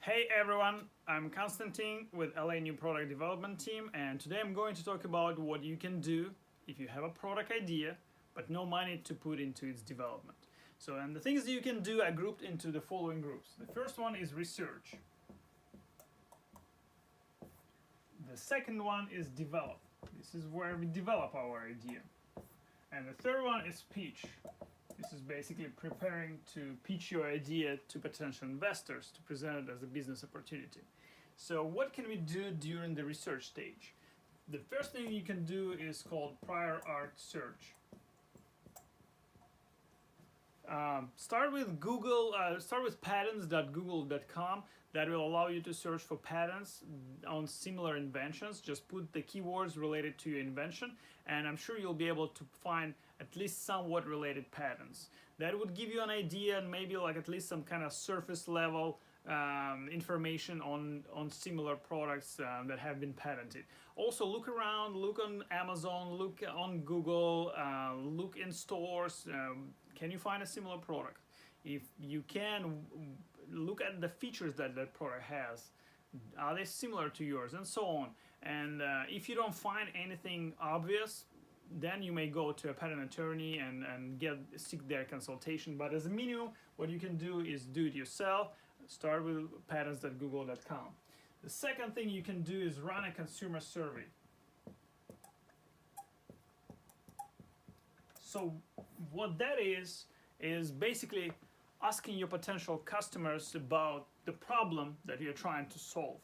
Hey everyone, I'm Konstantin with LA New Product Development Team, and today I'm going to talk about what you can do if you have a product idea but no money to put into its development. And the things that you can do are grouped into the following groups. The first one is research. The second one is develop. This is where we develop our idea. And the third one is pitch. This is basically preparing to pitch your idea to potential investors to present it as a business opportunity. So what can we do during the research stage? The first thing you can do is called prior art search. Start with patents.google.com. That will allow you to search for patents on similar inventions. Just put the keywords related to your invention, and I'm sure you'll be able to find at least somewhat related patents. That would give you an idea and maybe like at least some kind of surface level information on similar products that have been patented. Also look around, look on Amazon, look on Google, look in stores. Can you find a similar product? If you can, look at the features that that product has. Are they similar to yours, and so on. And if you don't find anything obvious, then you may go to a patent attorney and seek their consultation. But as a minimum, what you can do is do it yourself. Start with patents.google.com. The second thing you can do is run a consumer survey. So what that is basically asking your potential customers about the problem that you're trying to solve.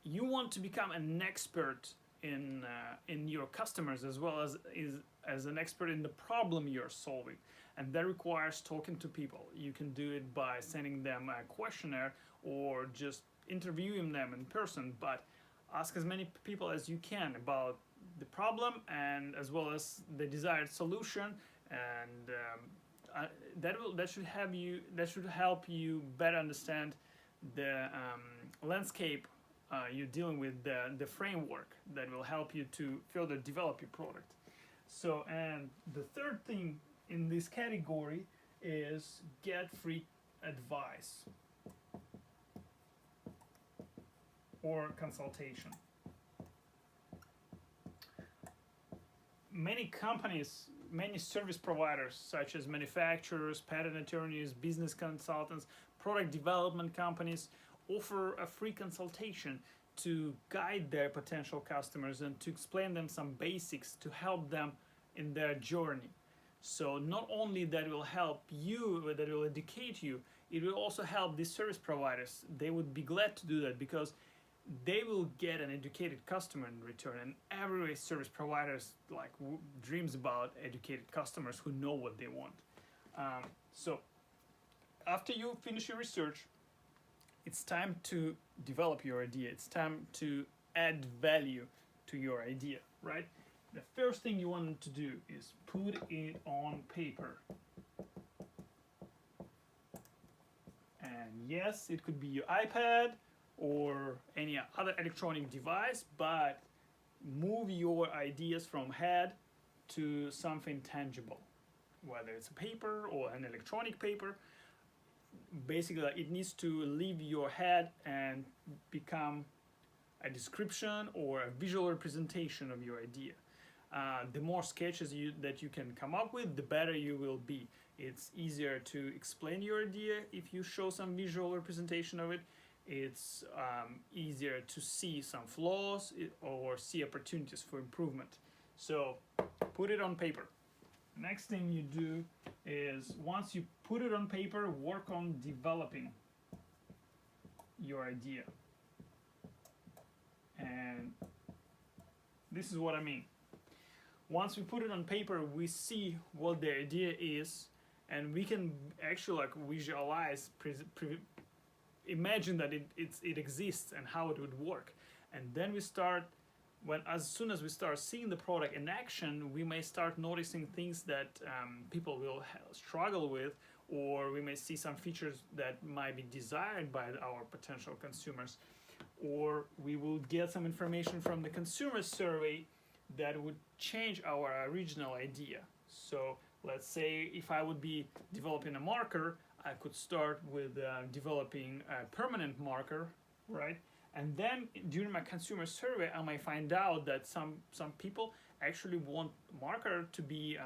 You want to become an expert in your customers as well as an expert in the problem you're solving, and that requires talking to people. You can do it by sending them a questionnaire or just interviewing them in person, but ask as many people as you can about the problem and as well as the desired solution, and that should help you better understand the landscape you're dealing with, the framework that will help you to further develop your product. So, and the third thing in this category is get free advice or consultation. Many companies, many service providers such as manufacturers, patent attorneys, business consultants, product development companies offer a free consultation to guide their potential customers and to explain them some basics to help them in their journey. So not only that will help you, that will educate you, it will also help these service providers. They would be glad to do that because they will get an educated customer in return, and every service provider dreams about educated customers who know what they want. So after you finish your research, it's time to develop your idea. It's time to add value to your idea, right? The first thing you want to do is put it on paper. And yes, it could be your iPad or any other electronic device, but move your ideas from head to something tangible, whether it's a paper or an electronic paper. Basically, it needs to leave your head and become a description or a visual representation of your idea. The more sketches that you can come up with, the better you will be. It's easier to explain your idea if you show some visual representation of it. It's easier to see some flaws or see opportunities for improvement. So put it on paper. Next thing you do is, once you put it on paper, work on developing your idea. And this is what I mean. Once we put it on paper, we see what the idea is, and we can actually visualize, imagine that it exists and how it would work. And then we start, as soon as we start seeing the product in action, we may start noticing things that people will struggle with, or we may see some features that might be desired by our potential consumers, or we will get some information from the consumer survey that would change our original idea. So Let's say if I would be developing a marker, I could start with developing a permanent marker, right? And then during my consumer survey, I might find out that some people actually want marker to be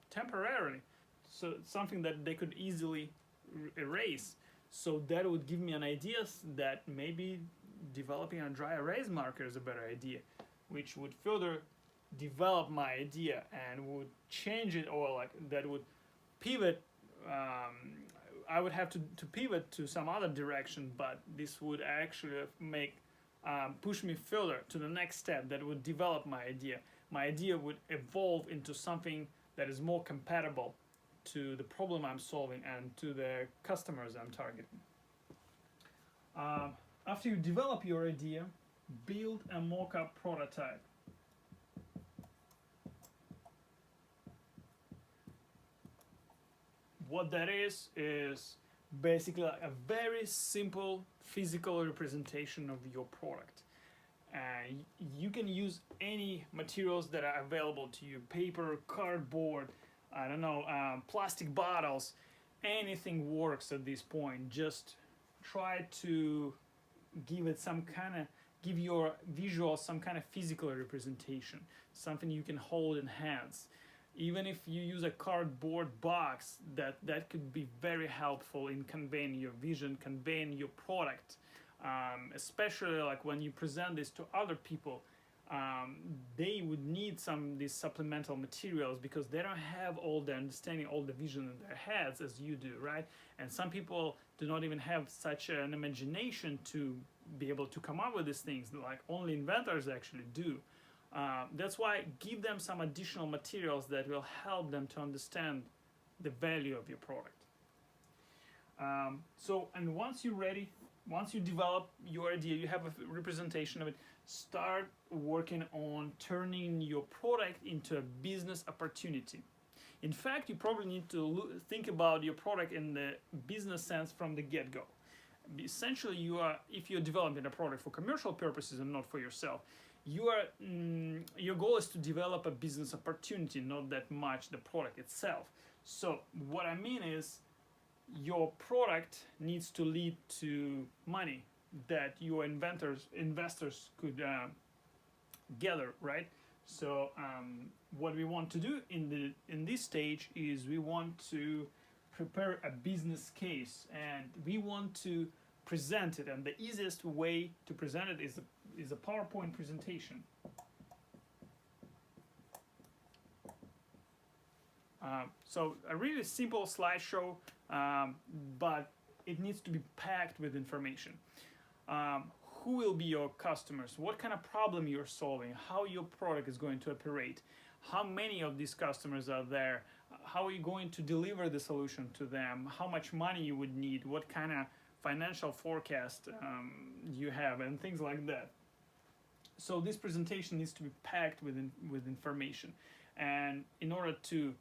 temporary, so something that they could easily erase. So that would give me an idea that maybe developing a dry erase marker is a better idea, which would further develop my idea and would change it, or like that would pivot. I would have to pivot to some other direction, but this would actually make push me further to the next step that would develop my idea. My idea would evolve into something that is more compatible to the problem I'm solving and to the customers I'm targeting. After you develop your idea, build a mock-up prototype. What that is basically a very simple physical representation of your product. You can use any materials that are available to you: paper, cardboard, I don't know, plastic bottles, anything works at this point. Just try to give it some kind of, give your visual some kind of physical representation, something you can hold in hands. Even if you use a cardboard box, that could be very helpful in conveying your vision, conveying your product. Especially like when you present this to other people, they would need these supplemental materials because they don't have all the understanding, all the vision in their heads as you do, right? And some people do not even have such an imagination to be able to come up with these things, like only inventors actually do. That's why give them some additional materials that will help them to understand the value of your product. And once you're ready, once you develop your idea, you have a representation of it, start working on turning your product into a business opportunity. In fact, you probably need to think about your product in the business sense from the get-go. Essentially, if you're developing a product for commercial purposes and not for yourself, your goal is to develop a business opportunity, not that much the product itself. So what I mean is, your product needs to lead to money that your investors could gather, right? So what we want to do in this stage is we want to prepare a business case, and we want to present it, and the easiest way to present it is a PowerPoint presentation. So a really simple slideshow, but it needs to be packed with information. Who will be your customers? What kind of problem you're solving? How your product is going to operate? How many of these customers are there? How are you going to deliver the solution to them? How much money you would need? What kind of financial forecast you have, and things like that. So this presentation needs to be packed with information. And in order to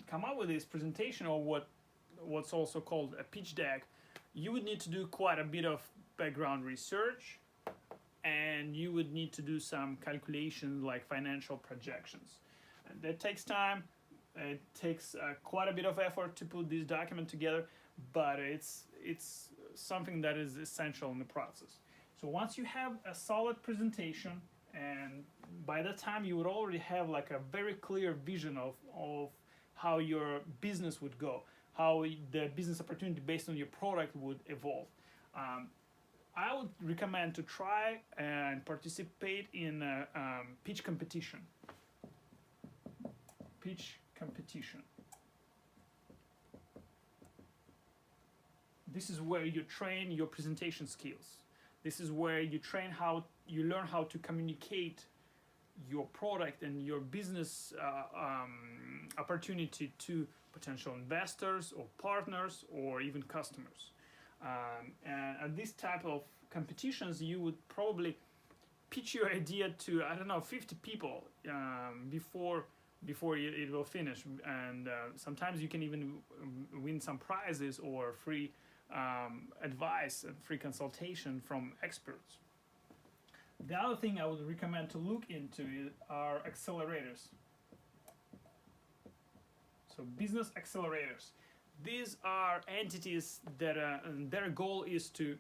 come up with this presentation, or what's also called a pitch deck, you would need to do quite a bit of background research, and you would need to do some calculations like financial projections. And that takes time. It takes quite a bit of effort to put this document together, but it's something that is essential in the process. So once you have a solid presentation, and by that time you would already have like a very clear vision of how your business would go, how the business opportunity based on your product would evolve. I would recommend to try and participate in a pitch competition. Pitch competition. This is where you train your presentation skills. This is where you learn how to communicate your product and your business opportunity to potential investors or partners or even customers. And at this type of competitions, you would probably pitch your idea to, 50 people before it will finish. And sometimes you can even win some prizes or free advice and free consultation from experts. The other thing I would recommend to look into are accelerators. So business accelerators. These are entities that their goal is to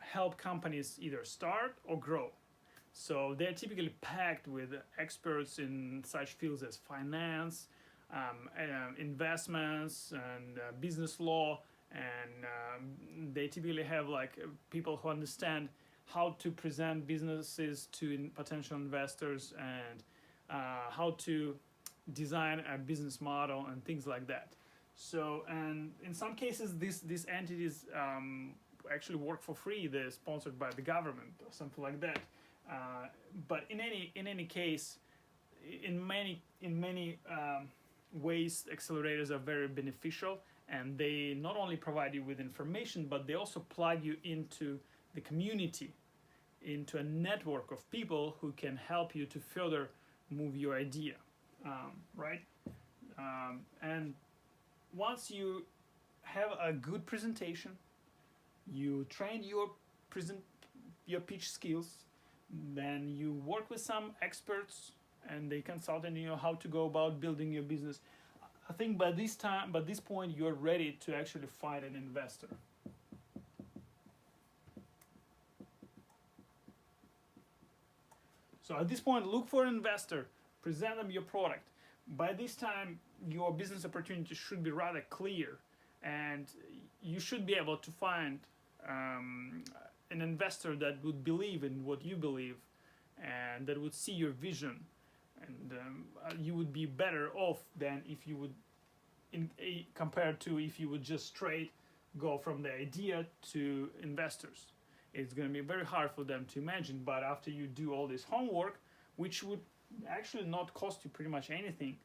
help companies either start or grow. So they're typically packed with experts in such fields as finance, investments, and business law, and they typically have like people who understand how to present businesses to potential investors and how to design a business model and things like that. So, and in some cases, these entities actually work for free. They're sponsored by the government or something like that. But in any case, in many ways, accelerators are very beneficial, and they not only provide you with information, but they also plug you into the community, into a network of people who can help you to further move your idea, right? And once you have a good presentation, you train your pitch skills, then you work with some experts and they consult on you how to go about building your business. I think by this point, you're ready to actually find an investor. So at this point, look for an investor, present them your product. By this time, your business opportunity should be rather clear, and you should be able to find an investor that would believe in what you believe and that would see your vision, and you would be better off than if you would, compared to if you would just straight go from the idea to investors. It's going to be very hard for them to imagine, but after you do all this homework, which would actually not cost you pretty much anything,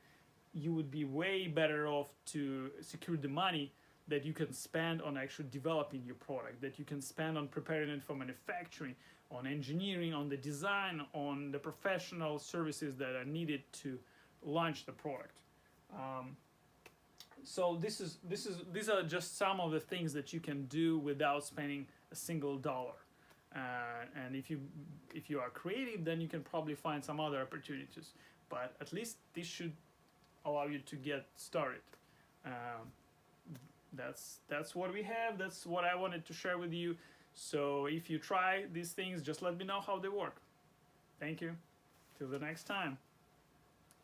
you would be way better off to secure the money that you can spend on actually developing your product, that you can spend on preparing it for manufacturing, on engineering, on the design, on the professional services that are needed to launch the product. So these are just some of the things that you can do without spending a single dollar. And if you are creative, then you can probably find some other opportunities. But at least this should allow you to get started. That's what we have. That's what I wanted to share with you. So if you try these things, just let me know how they work. Thank you. Till the next time.